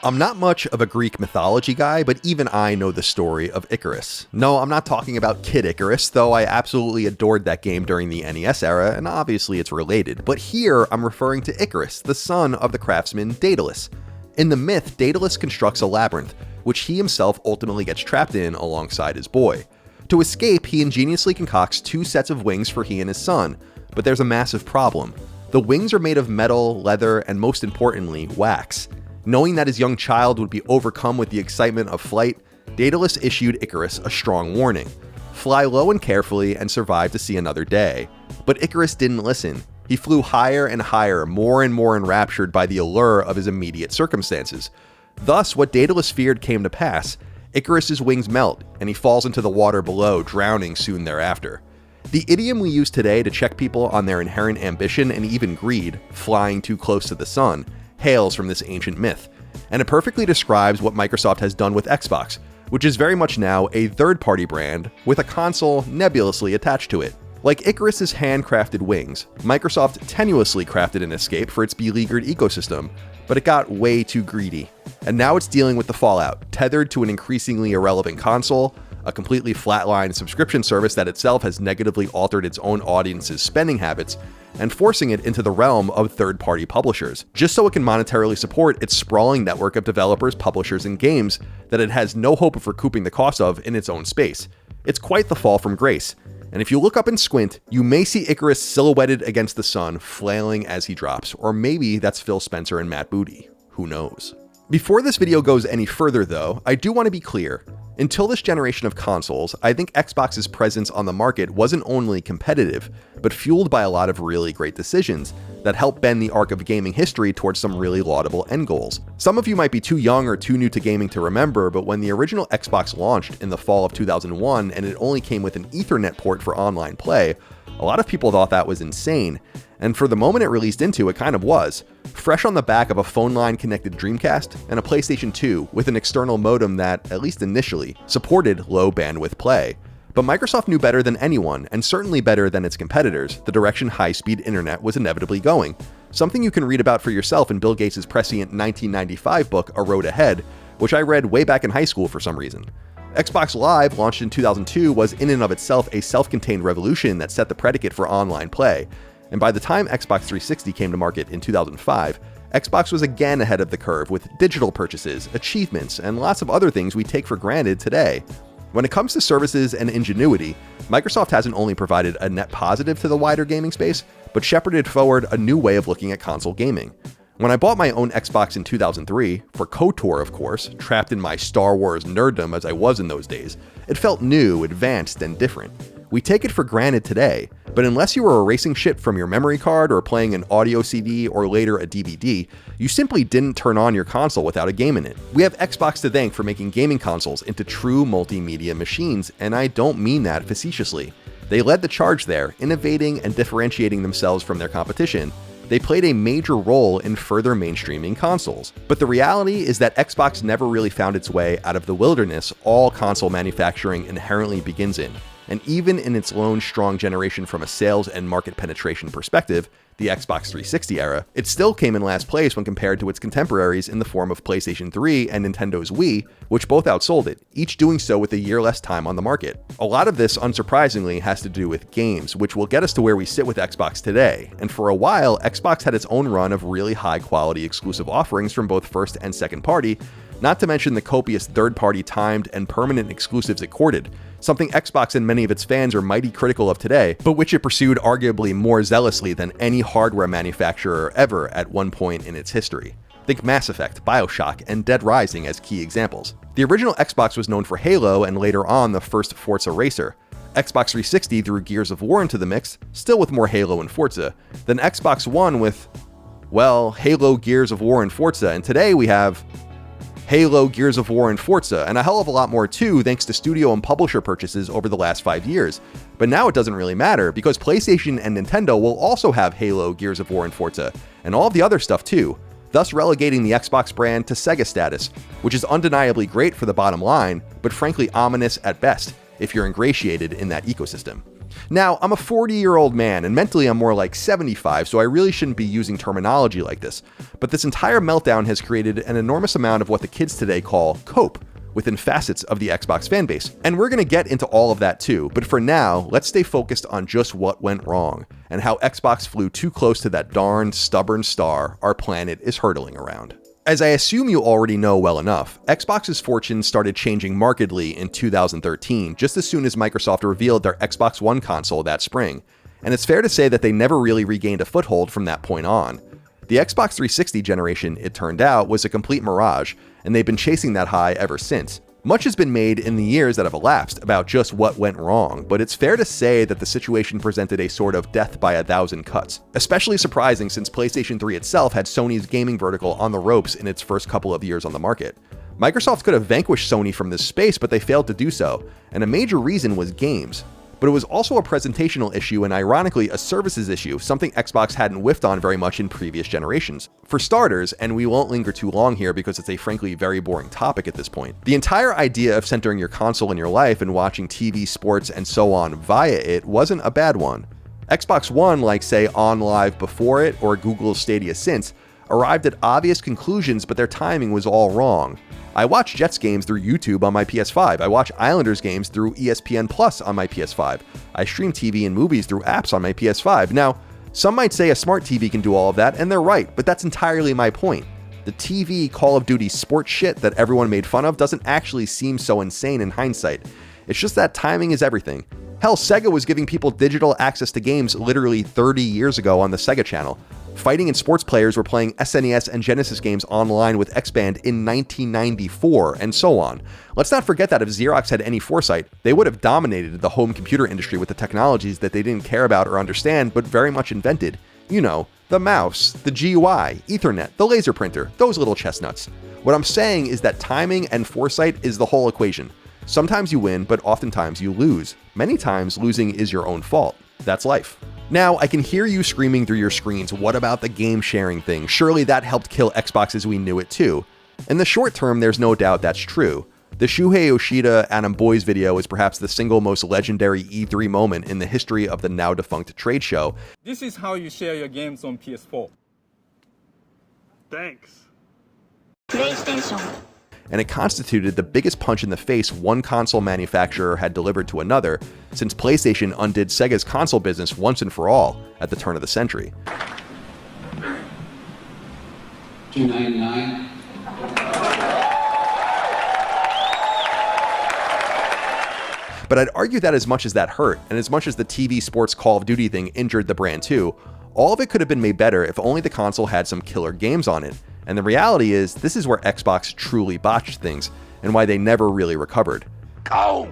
I'm not much of a Greek mythology guy, but even I know the story of Icarus. No, I'm not talking about Kid Icarus, though I absolutely adored that game during the NES era, and obviously it's related. But here, I'm referring to Icarus, the son of the craftsman Daedalus. In the myth, Daedalus constructs a labyrinth, which he himself ultimately gets trapped in alongside his boy. To escape, he ingeniously concocts two sets of wings for he and his son, but there's a massive problem. The wings are made of metal, leather, and most importantly, wax. Knowing that his young child would be overcome with the excitement of flight, Daedalus issued Icarus a strong warning. Fly low and carefully and survive to see another day. But Icarus didn't listen. He flew higher and higher, more and more enraptured by the allure of his immediate circumstances. Thus, what Daedalus feared came to pass. Icarus's wings melt, and he falls into the water below, drowning soon thereafter. The idiom we use today to check people on their inherent ambition and even greed, flying too close to the sun, hails from this ancient myth, and it perfectly describes what Microsoft has done with Xbox, which is very much now a third-party brand with a console nebulously attached to it. Like Icarus's handcrafted wings, Microsoft tenuously crafted an escape for its beleaguered ecosystem, but it got way too greedy. And now it's dealing with the fallout, tethered to an increasingly irrelevant console, a completely flatlined subscription service that itself has negatively altered its own audience's spending habits, and forcing it into the realm of third-party publishers, just so it can monetarily support its sprawling network of developers, publishers, and games that it has no hope of recouping the cost of in its own space. It's quite the fall from grace, and if you look up and squint, you may see Icarus silhouetted against the sun, flailing as he drops, or maybe that's Phil Spencer and Matt Booty. Who knows? Before this video goes any further though, I do want to be clear. Until this generation of consoles, I think Xbox's presence on the market wasn't only competitive, but fueled by a lot of really great decisions that helped bend the arc of gaming history towards some really laudable end goals. Some of you might be too young or too new to gaming to remember, but when the original Xbox launched in the fall of 2001 and it only came with an Ethernet port for online play, a lot of people thought that was insane. And for the moment it released into, it kind of was. Fresh on the back of a phone line connected Dreamcast and a PlayStation 2 with an external modem that, at least initially, supported low bandwidth play. But Microsoft knew better than anyone, and certainly better than its competitors, the direction high-speed internet was inevitably going. Something you can read about for yourself in Bill Gates' prescient 1995 book, A Road Ahead, which I read way back in high school for some reason. Xbox Live, launched in 2002, was in and of itself a self-contained revolution that set the predicate for online play. And by the time Xbox 360 came to market in 2005, Xbox was again ahead of the curve with digital purchases, achievements, and lots of other things we take for granted today. When it comes to services and ingenuity, Microsoft hasn't only provided a net positive to the wider gaming space, but shepherded forward a new way of looking at console gaming. When I bought my own Xbox in 2003, for KOTOR of course, trapped in my Star Wars nerddom as I was in those days, it felt new, advanced, and different. We take it for granted today, but unless you were erasing shit from your memory card or playing an audio CD or later a DVD, you simply didn't turn on your console without a game in it. We have Xbox to thank for making gaming consoles into true multimedia machines, and I don't mean that facetiously. They led the charge there, innovating and differentiating themselves from their competition. They played a major role in further mainstreaming consoles. But the reality is that Xbox never really found its way out of the wilderness all console manufacturing inherently begins in. And even in its lone strong generation from a sales and market penetration perspective, the Xbox 360 era, it still came in last place when compared to its contemporaries in the form of PlayStation 3 and Nintendo's Wii, which both outsold it, each doing so with a year less time on the market. A lot of this, unsurprisingly, has to do with games, which will get us to where we sit with Xbox today. And for a while, Xbox had its own run of really high-quality exclusive offerings from both first and second party, not to mention the copious third-party timed and permanent exclusives it courted, something Xbox and many of its fans are mighty critical of today, but which it pursued arguably more zealously than any hardware manufacturer ever at one point in its history. Think Mass Effect, BioShock, and Dead Rising as key examples. The original Xbox was known for Halo and later on the first Forza racer. Xbox 360 threw Gears of War into the mix, still with more Halo and Forza. Then Xbox One with, well, Halo, Gears of War, and Forza, and today we have Halo, Gears of War, and Forza, and a hell of a lot more too thanks to studio and publisher purchases over the last 5 years. But now it doesn't really matter, because PlayStation and Nintendo will also have Halo, Gears of War, and Forza, and all of the other stuff too, thus relegating the Xbox brand to Sega status, which is undeniably great for the bottom line, but frankly ominous at best if you're ingratiated in that ecosystem. Now, I'm a 40-year-old man, and mentally I'm more like 75, so I really shouldn't be using terminology like this. But this entire meltdown has created an enormous amount of what the kids today call cope within facets of the Xbox fanbase. And we're going to get into all of that too, but for now, let's stay focused on just what went wrong, and how Xbox flew too close to that darn stubborn star our planet is hurtling around. As I assume you already know well enough, Xbox's fortunes started changing markedly in 2013, just as soon as Microsoft revealed their Xbox One console that spring, and it's fair to say that they never really regained a foothold from that point on. The Xbox 360 generation, it turned out, was a complete mirage, and they've been chasing that high ever since. Much has been made in the years that have elapsed about just what went wrong, but it's fair to say that the situation presented a sort of death by a thousand cuts. Especially surprising since PlayStation 3 itself had Sony's gaming vertical on the ropes in its first couple of years on the market. Microsoft could have vanquished Sony from this space, but they failed to do so, and a major reason was games. But it was also a presentational issue and ironically a services issue, something Xbox hadn't whiffed on very much in previous generations. For starters, and we won't linger too long here because it's a frankly very boring topic at this point, the entire idea of centering your console in your life and watching TV, sports, and so on via it wasn't a bad one. Xbox One, like say On Live before it or Google's Stadia since, arrived at obvious conclusions, but their timing was all wrong. I watch Jets games through YouTube on my PS5. I watch Islanders games through ESPN Plus on my PS5. I stream TV and movies through apps on my PS5. Now, some might say a smart TV can do all of that, and they're right, but that's entirely my point. The TV Call of Duty sports shit that everyone made fun of doesn't actually seem so insane in hindsight. It's just that timing is everything. Hell, Sega was giving people digital access to games literally 30 years ago on the Sega Channel. Fighting and sports players were playing SNES and Genesis games online with X-Band in 1994, and so on. Let's not forget that if Xerox had any foresight, they would have dominated the home computer industry with the technologies that they didn't care about or understand, but very much invented. You know, the mouse, the GUI, Ethernet, the laser printer, those little chestnuts. What I'm saying is that timing and foresight is the whole equation. Sometimes you win, but oftentimes you lose. Many times, losing is your own fault. That's life. Now, I can hear you screaming through your screens, what about the game sharing thing? Surely that helped kill Xbox as we knew it too. In the short term, there's no doubt that's true. The Shuhei Yoshida Adam Boyes video is perhaps the single most legendary E3 moment in the history of the now defunct trade show. This is how you share your games on PS4. Thanks. PlayStation. And it constituted the biggest punch in the face one console manufacturer had delivered to another since PlayStation undid Sega's console business once and for all at the turn of the century. $2.99. But I'd argue that as much as that hurt, and as much as the TV sports Call of Duty thing injured the brand too, all of it could have been made better if only the console had some killer games on it. And the reality is, this is where Xbox truly botched things, and why they never really recovered. Oh,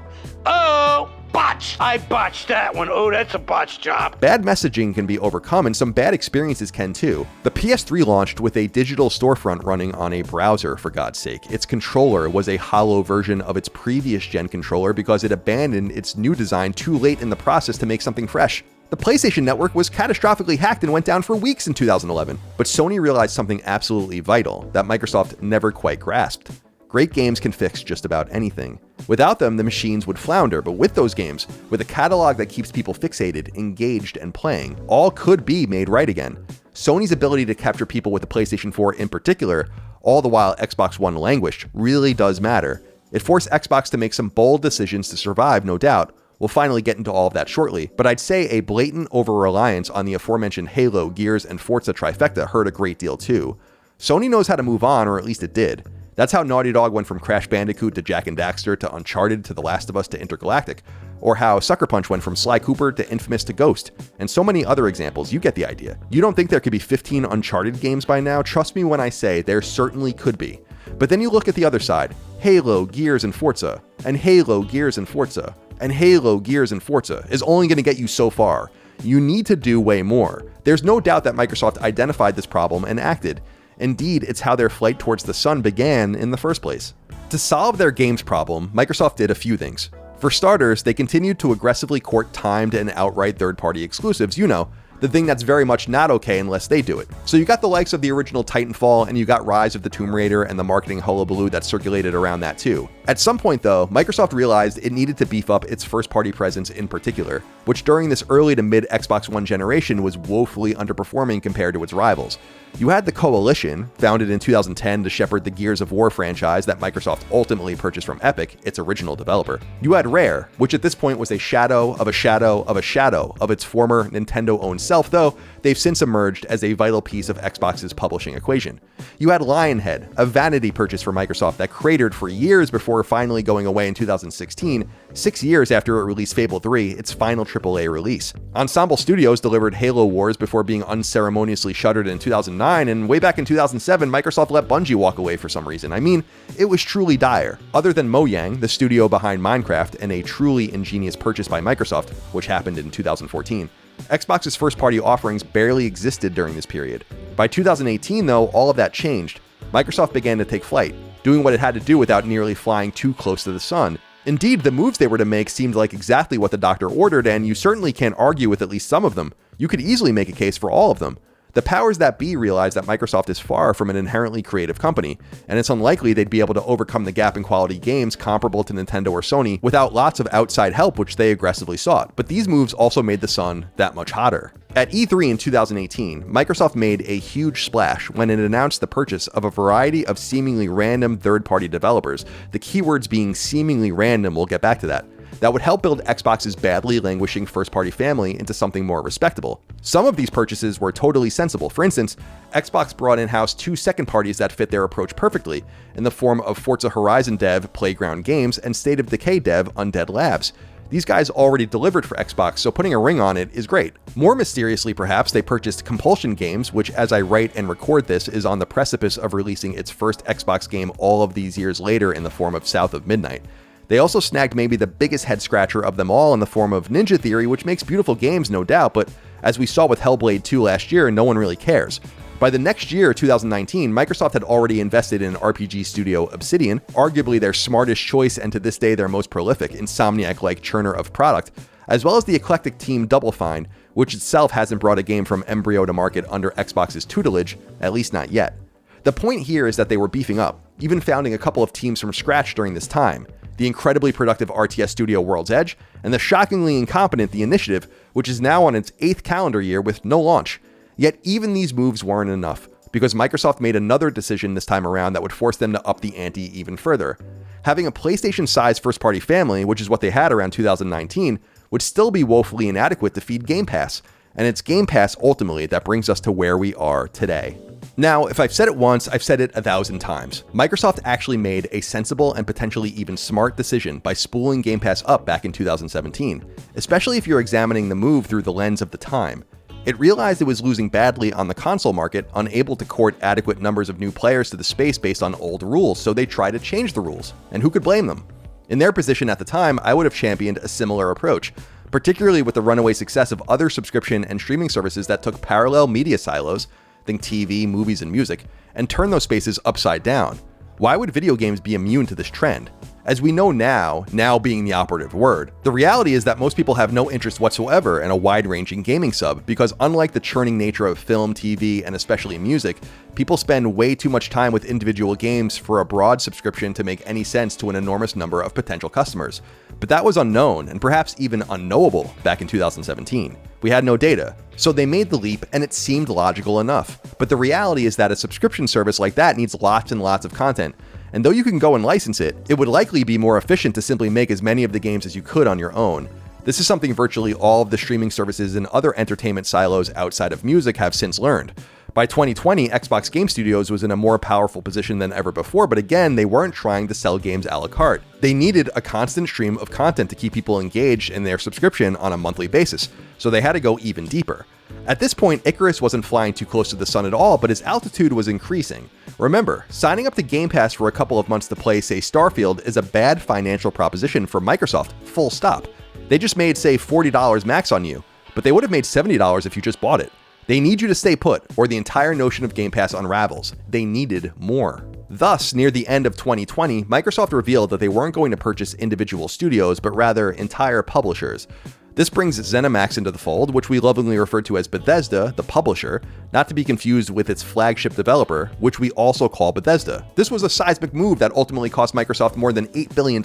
botch! I botched that one. Oh, that's a botch job. Bad messaging can be overcome, and some bad experiences can too. The PS3 launched with a digital storefront running on a browser, for God's sake. Its controller was a hollow version of its previous gen controller because it abandoned its new design too late in the process to make something fresh. The PlayStation Network was catastrophically hacked and went down for weeks in 2011. But Sony realized something absolutely vital that Microsoft never quite grasped. Great games can fix just about anything. Without them, the machines would flounder, but with those games, with a catalog that keeps people fixated, engaged, and playing, all could be made right again. Sony's ability to capture people with the PlayStation 4 in particular, all the while Xbox One languished, really does matter. It forced Xbox to make some bold decisions to survive, no doubt. We'll finally get into all of that shortly, but I'd say a blatant over-reliance on the aforementioned Halo, Gears, and Forza trifecta hurt a great deal too. Sony knows how to move on, or at least it did. That's how Naughty Dog went from Crash Bandicoot to Jak and Daxter to Uncharted to The Last of Us to Intergalactic, or how Sucker Punch went from Sly Cooper to Infamous to Ghost, and so many other examples. You get the idea. You don't think there could be 15 Uncharted games by now? Trust me when I say there certainly could be. But then you look at the other side, Halo, Gears, and Forza, and Halo, Gears, and Forza, and Halo, Gears, and Forza is only going to get you so far. You need to do way more. There's no doubt that Microsoft identified this problem and acted. Indeed, it's how their flight towards the sun began in the first place. To solve their games problem, Microsoft did a few things. For starters, they continued to aggressively court timed and outright third-party exclusives, you know, the thing that's very much not okay unless they do it. So you got the likes of the original Titanfall, and you got Rise of the Tomb Raider and the marketing hullabaloo that circulated around that too. At some point though, Microsoft realized it needed to beef up its first-party presence in particular, which during this early to mid Xbox One generation was woefully underperforming compared to its rivals. You had the Coalition, founded in 2010 to shepherd the Gears of War franchise that Microsoft ultimately purchased from Epic, its original developer. You had Rare, which at this point was a shadow of a shadow of a shadow of its former Nintendo-owned self, though they've since emerged as a vital piece of Xbox's publishing equation. You had Lionhead, a vanity purchase for Microsoft that cratered for years before finally going away in 2016, 6 years after it released Fable 3, its final AAA release. Ensemble Studios delivered Halo Wars before being unceremoniously shuttered in 2009, and way back in 2007, Microsoft let Bungie walk away for some reason. I mean, it was truly dire. Other than Mojang, the studio behind Minecraft, and a truly ingenious purchase by Microsoft, which happened in 2014, Xbox's first-party offerings barely existed during this period. By 2018, though, all of that changed. Microsoft began to take flight, doing what it had to do without nearly flying too close to the sun. Indeed, the moves they were to make seemed like exactly what the doctor ordered, and you certainly can't argue with at least some of them. You could easily make a case for all of them. The powers that be realize that Microsoft is far from an inherently creative company, and it's unlikely they'd be able to overcome the gap in quality games comparable to Nintendo or Sony without lots of outside help, which they aggressively sought. But these moves also made the sun that much hotter. At E3 in 2018, Microsoft made a huge splash when it announced the purchase of a variety of seemingly random third-party developers, the keywords being seemingly random, we'll get back to that would help build Xbox's badly languishing first-party family into something more respectable. Some of these purchases were totally sensible. For instance, Xbox brought in-house 2 second parties that fit their approach perfectly, in the form of Forza Horizon dev Playground Games and State of Decay dev Undead Labs. These guys already delivered for Xbox, so putting a ring on it is great. More mysteriously perhaps, they purchased Compulsion Games, which as I write and record this is on the precipice of releasing its first Xbox game all of these years later in the form of South of Midnight. They also snagged maybe the biggest head scratcher of them all in the form of Ninja Theory, which makes beautiful games no doubt, but as we saw with Hellblade 2 last year, no one really cares. By the next year, 2019, Microsoft had already invested in RPG studio Obsidian, arguably their smartest choice and to this day their most prolific, Insomniac-like churner of product, as well as the eclectic team Double Fine, which itself hasn't brought a game from embryo to market under Xbox's tutelage, at least not yet. The point here is that they were beefing up, even founding a couple of teams from scratch during this time. The incredibly productive RTS studio World's Edge, and the shockingly incompetent The Initiative, which is now on its 8th calendar year with no launch. Yet even these moves weren't enough, because Microsoft made another decision this time around that would force them to up the ante even further. Having a PlayStation-sized first-party family, which is what they had around 2019, would still be woefully inadequate to feed Game Pass, and it's Game Pass ultimately that brings us to where we are today. Now, if I've said it once, I've said it 1,000 times. Microsoft actually made a sensible and potentially even smart decision by spooling Game Pass up back in 2017, especially if you're examining the move through the lens of the time. It realized it was losing badly on the console market, unable to court adequate numbers of new players to the space based on old rules, so they tried to change the rules. And who could blame them? In their position at the time, I would have championed a similar approach, particularly with the runaway success of other subscription and streaming services that took parallel media silos, think TV, movies, and music, and turn those spaces upside down. Why would video games be immune to this trend? As we know now being the operative word, the reality is that most people have no interest whatsoever in a wide-ranging gaming sub, because unlike the churning nature of film, TV, and especially music, people spend way too much time with individual games for a broad subscription to make any sense to an enormous number of potential customers. But that was unknown, and perhaps even unknowable back in 2017. We had no data, so they made the leap and it seemed logical enough. But the reality is that a subscription service like that needs lots and lots of content, and though you can go and license it, it would likely be more efficient to simply make as many of the games as you could on your own. This is something virtually all of the streaming services and other entertainment silos outside of music have since learned. By 2020, Xbox Game Studios was in a more powerful position than ever before, but again, they weren't trying to sell games a la carte. They needed a constant stream of content to keep people engaged in their subscription on a monthly basis, so they had to go even deeper. At this point, Icarus wasn't flying too close to the sun at all, but his altitude was increasing. Remember, signing up to Game Pass for a couple of months to play, say, Starfield is a bad financial proposition for Microsoft, full stop. They just made, say, $40 max on you, but they would have made $70 if you just bought it. They need you to stay put, or the entire notion of Game Pass unravels. They needed more. Thus, near the end of 2020, Microsoft revealed that they weren't going to purchase individual studios, but rather entire publishers. This brings ZeniMax into the fold, which we lovingly refer to as Bethesda, the publisher, not to be confused with its flagship developer, which we also call Bethesda. This was a seismic move that ultimately cost Microsoft more than $8 billion,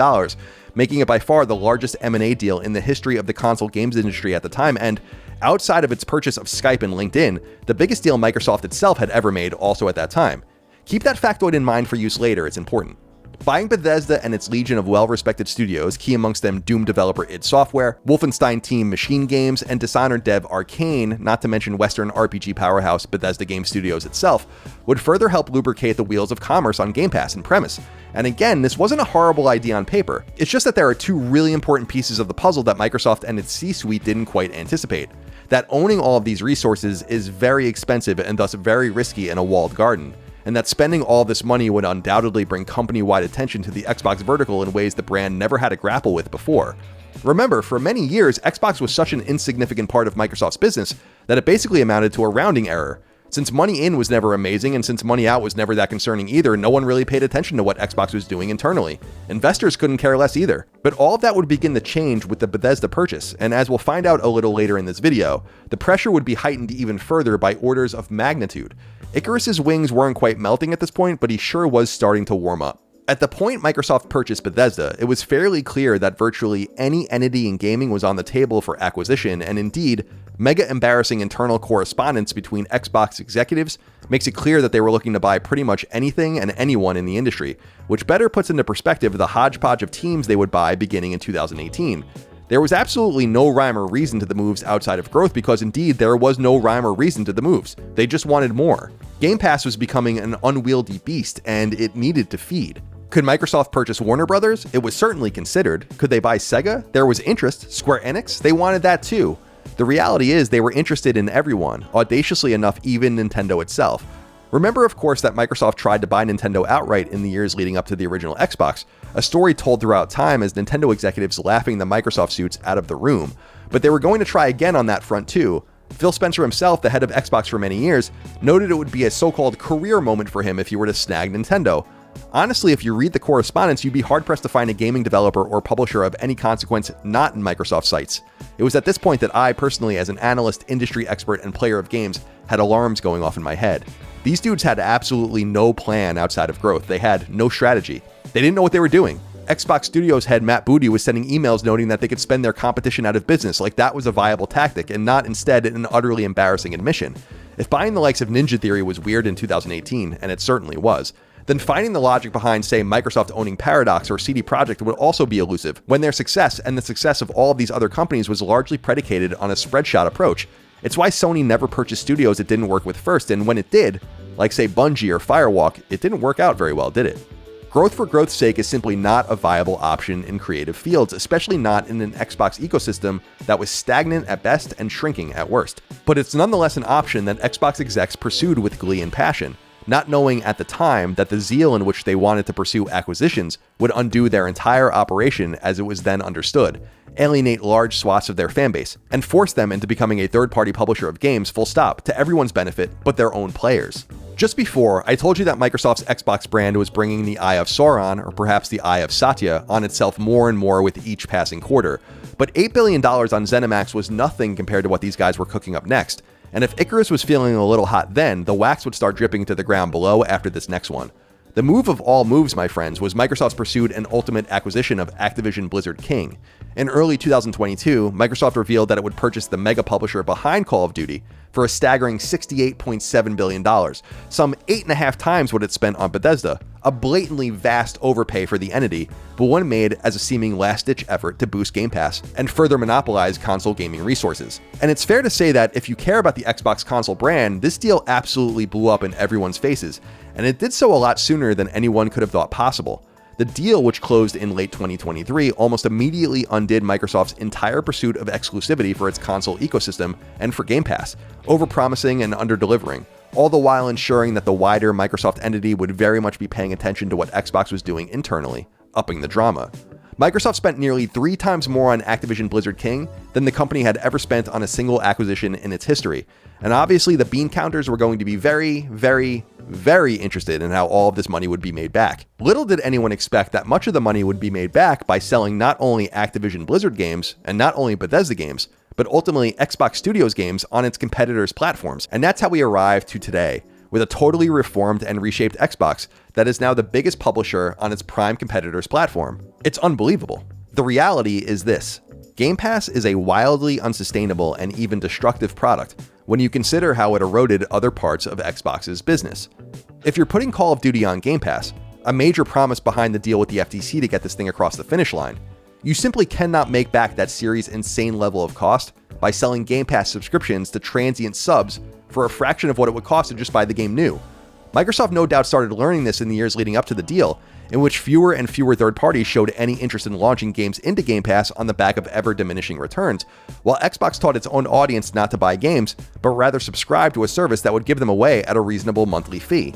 making it by far the largest M&A deal in the history of the console games industry at the time, and outside of its purchase of Skype and LinkedIn, the biggest deal Microsoft itself had ever made also at that time. Keep that factoid in mind for use later, it's important. Buying Bethesda and its legion of well-respected studios, key amongst them Doom developer id Software, Wolfenstein team Machine Games, and Dishonored dev Arcane, not to mention Western RPG powerhouse Bethesda Game Studios itself, would further help lubricate the wheels of commerce on Game Pass and premise. And again, this wasn't a horrible idea on paper. It's just that there are two really important pieces of the puzzle that Microsoft and its C-suite didn't quite anticipate. That owning all of these resources is very expensive and thus very risky in a walled garden, and that spending all this money would undoubtedly bring company-wide attention to the Xbox vertical in ways the brand never had to grapple with before. Remember, for many years, Xbox was such an insignificant part of Microsoft's business that it basically amounted to a rounding error. Since money in was never amazing, and since money out was never that concerning either, no one really paid attention to what Xbox was doing internally. Investors couldn't care less either. But all of that would begin to change with the Bethesda purchase, and as we'll find out a little later in this video, the pressure would be heightened even further by orders of magnitude. Icarus's wings weren't quite melting at this point, but he sure was starting to warm up. At the point Microsoft purchased Bethesda, it was fairly clear that virtually any entity in gaming was on the table for acquisition, and indeed, mega embarrassing internal correspondence between Xbox executives makes it clear that they were looking to buy pretty much anything and anyone in the industry, which better puts into perspective the hodgepodge of teams they would buy beginning in 2018. There was absolutely no rhyme or reason to the moves outside of growth because indeed there was no rhyme or reason to the moves. They just wanted more. Game Pass was becoming an unwieldy beast and it needed to feed. Could Microsoft purchase Warner Brothers? It was certainly considered. Could they buy Sega? There was interest. Square Enix? They wanted that too. The reality is they were interested in everyone, audaciously enough even Nintendo itself. Remember, of course, that Microsoft tried to buy Nintendo outright in the years leading up to the original Xbox, a story told throughout time as Nintendo executives laughing the Microsoft suits out of the room. But they were going to try again on that front too. Phil Spencer himself, the head of Xbox for many years, noted it would be a so-called career moment for him if he were to snag Nintendo. Honestly, if you read the correspondence, you'd be hard-pressed to find a gaming developer or publisher of any consequence not in Microsoft's sights. It was at this point that I, personally, as an analyst, industry expert, and player of games, had alarms going off in my head. These dudes had absolutely no plan outside of growth. They had no strategy. They didn't know what they were doing. Xbox Studios head Matt Booty was sending emails noting that they could spend their competition out of business, like that was a viable tactic, and not instead an utterly embarrassing admission. If buying the likes of Ninja Theory was weird in 2018, and it certainly was, then finding the logic behind, say, Microsoft owning Paradox or CD Projekt would also be elusive, when their success and the success of all of these other companies was largely predicated on a spreadshot approach. It's why Sony never purchased studios it didn't work with first, and when it did, like say Bungie or Firewalk, it didn't work out very well, did it? Growth for growth's sake is simply not a viable option in creative fields, especially not in an Xbox ecosystem that was stagnant at best and shrinking at worst. But it's nonetheless an option that Xbox execs pursued with glee and passion, not knowing at the time that the zeal in which they wanted to pursue acquisitions would undo their entire operation as it was then understood, alienate large swaths of their fanbase, and force them into becoming a third-party publisher of games full stop, to everyone's benefit but their own players. Just before, I told you that Microsoft's Xbox brand was bringing the Eye of Sauron, or perhaps the Eye of Satya, on itself more and more with each passing quarter, but $8 billion on ZeniMax was nothing compared to what these guys were cooking up next. And if Icarus was feeling a little hot then, the wax would start dripping to the ground below after this next one. The move of all moves, my friends, was Microsoft's pursued and ultimate acquisition of Activision Blizzard King. In early 2022, Microsoft revealed that it would purchase the mega publisher behind Call of Duty for a staggering $68.7 billion, some 8.5 times what it spent on Bethesda, a blatantly vast overpay for the entity, but one made as a seeming last-ditch effort to boost Game Pass and further monopolize console gaming resources. And it's fair to say that if you care about the Xbox console brand, this deal absolutely blew up in everyone's faces, and it did so a lot sooner than anyone could have thought possible. The deal, which closed in late 2023, almost immediately undid Microsoft's entire pursuit of exclusivity for its console ecosystem and for Game Pass, overpromising and underdelivering, all the while ensuring that the wider Microsoft entity would very much be paying attention to what Xbox was doing internally, upping the drama. Microsoft spent nearly 3 times more on Activision Blizzard King than the company had ever spent on a single acquisition in its history, and obviously the bean counters were going to be very, very, very interested in how all of this money would be made back. Little did anyone expect that much of the money would be made back by selling not only Activision Blizzard games and not only Bethesda games, but ultimately Xbox Studios games on its competitors' platforms. And that's how we arrived to today, with a totally reformed and reshaped Xbox that is now the biggest publisher on its prime competitor's platform. It's unbelievable. The reality is this: Game Pass is a wildly unsustainable and even destructive product when you consider how it eroded other parts of Xbox's business. If you're putting Call of Duty on Game Pass, a major promise behind the deal with the FTC to get this thing across the finish line, you simply cannot make back that series' insane level of cost by selling Game Pass subscriptions to transient subs for a fraction of what it would cost to just buy the game new. Microsoft no doubt started learning this in the years leading up to the deal, in which fewer and fewer third parties showed any interest in launching games into Game Pass on the back of ever diminishing returns, while Xbox taught its own audience not to buy games, but rather subscribe to a service that would give them away at a reasonable monthly fee.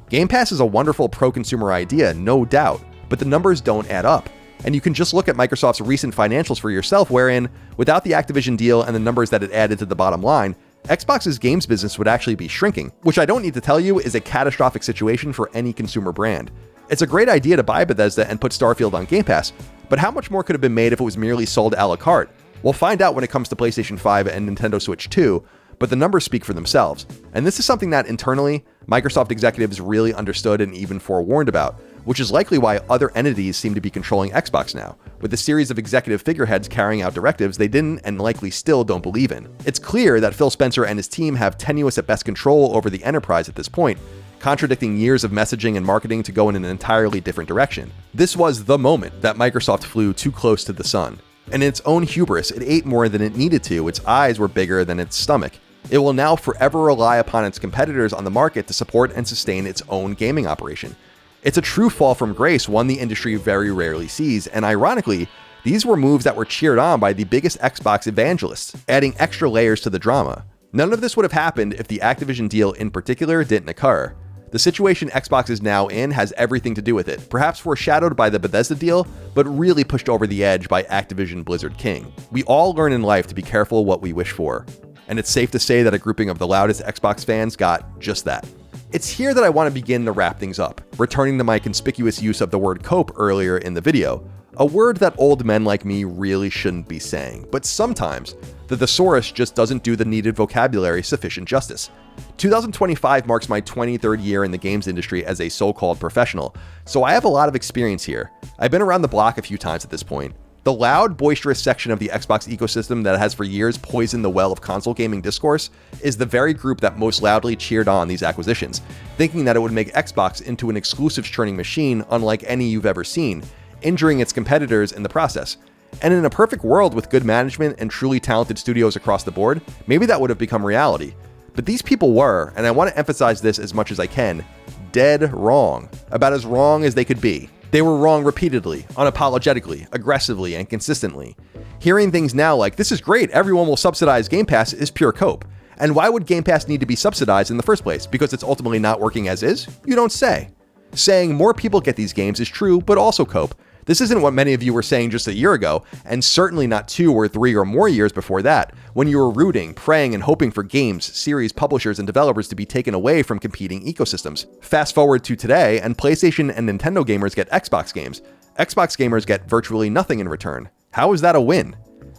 Game Pass is a wonderful pro-consumer idea, no doubt, but the numbers don't add up. And you can just look at Microsoft's recent financials for yourself, wherein, without the Activision deal and the numbers that it added to the bottom line, Xbox's games business would actually be shrinking, which I don't need to tell you is a catastrophic situation for any consumer brand. It's a great idea to buy Bethesda and put Starfield on Game Pass, but how much more could have been made if it was merely sold a la carte? We'll find out when it comes to PlayStation 5 and Nintendo Switch 2, but the numbers speak for themselves. And this is something that internally, Microsoft executives really understood and even forewarned about, which is likely why other entities seem to be controlling Xbox now, with a series of executive figureheads carrying out directives they didn't and likely still don't believe in. It's clear that Phil Spencer and his team have tenuous at best control over the enterprise at this point, contradicting years of messaging and marketing to go in an entirely different direction. This was the moment that Microsoft flew too close to the sun. And in its own hubris, it ate more than it needed to. Its eyes were bigger than its stomach. It will now forever rely upon its competitors on the market to support and sustain its own gaming operation. It's a true fall from grace, one the industry very rarely sees, and ironically, these were moves that were cheered on by the biggest Xbox evangelists, adding extra layers to the drama. None of this would have happened if the Activision deal in particular didn't occur. The situation Xbox is now in has everything to do with it, perhaps foreshadowed by the Bethesda deal, but really pushed over the edge by Activision Blizzard King. We all learn in life to be careful what we wish for, and it's safe to say that a grouping of the loudest Xbox fans got just that. It's here that I want to begin to wrap things up, returning to my conspicuous use of the word cope earlier in the video, a word that old men like me really shouldn't be saying, but sometimes the thesaurus just doesn't do the needed vocabulary sufficient justice. 2025 marks my 23rd year in the games industry as a so-called professional, so I have a lot of experience here. I've been around the block a few times at this point. The loud, boisterous section of the Xbox ecosystem that has for years poisoned the well of console gaming discourse is the very group that most loudly cheered on these acquisitions, thinking that it would make Xbox into an exclusives churning machine unlike any you've ever seen, injuring its competitors in the process. And in a perfect world with good management and truly talented studios across the board, maybe that would have become reality. But these people were, and I want to emphasize this as much as I can, dead wrong. About as wrong as they could be. They were wrong repeatedly, unapologetically, aggressively, and consistently. Hearing things now like, this is great, everyone will subsidize Game Pass, is pure cope. And why would Game Pass need to be subsidized in the first place? Because it's ultimately not working as is? You don't say. Saying more people get these games is true, but also cope. This isn't what many of you were saying just a year ago, and certainly not 2 or 3 or more years before that, when you were rooting, praying, and hoping for games, series, publishers, and developers to be taken away from competing ecosystems. Fast forward to today, and PlayStation and Nintendo gamers get Xbox games. Xbox gamers get virtually nothing in return. How is that a win?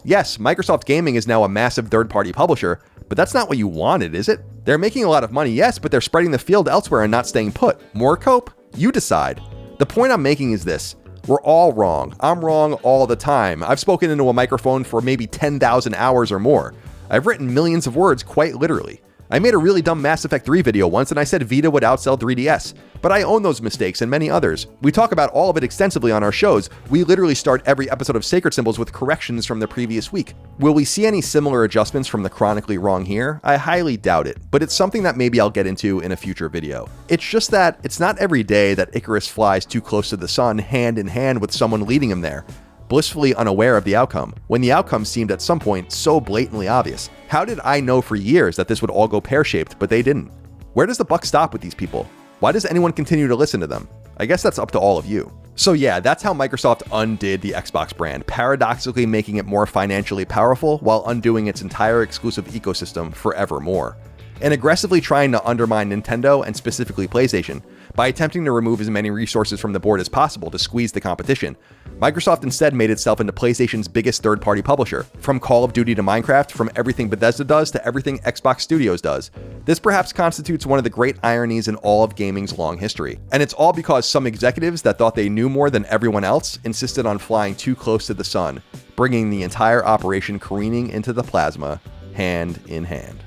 Yes, Microsoft Gaming is now a massive third-party publisher, but that's not what you wanted, is it? They're making a lot of money, yes, but they're spreading the field elsewhere and not staying put. More cope? You decide. The point I'm making is this. We're all wrong. I'm wrong all the time. I've spoken into a microphone for maybe 10,000 hours or more. I've written millions of words quite literally. I made a really dumb Mass Effect 3 video once and I said Vita would outsell 3DS, but I own those mistakes and many others. We talk about all of it extensively on our shows. We literally start every episode of Sacred Symbols with corrections from the previous week. Will we see any similar adjustments from the chronically wrong here? I highly doubt it, but it's something that maybe I'll get into in a future video. It's just that it's not every day that Icarus flies too close to the sun hand in hand with someone leading him there, blissfully unaware of the outcome, when the outcome seemed at some point so blatantly obvious. How did I know for years that this would all go pear-shaped, but they didn't? Where does the buck stop with these people? Why does anyone continue to listen to them? I guess that's up to all of you. So yeah, that's how Microsoft undid the Xbox brand, paradoxically making it more financially powerful while undoing its entire exclusive ecosystem forevermore. and aggressively trying to undermine Nintendo and specifically PlayStation by attempting to remove as many resources from the board as possible to squeeze the competition. Microsoft instead made itself into PlayStation's biggest third-party publisher, from Call of Duty to Minecraft, from everything Bethesda does to everything Xbox Studios does. This perhaps constitutes one of the great ironies in all of gaming's long history. And it's all because some executives that thought they knew more than everyone else insisted on flying too close to the sun, bringing the entire operation careening into the plasma, hand in hand.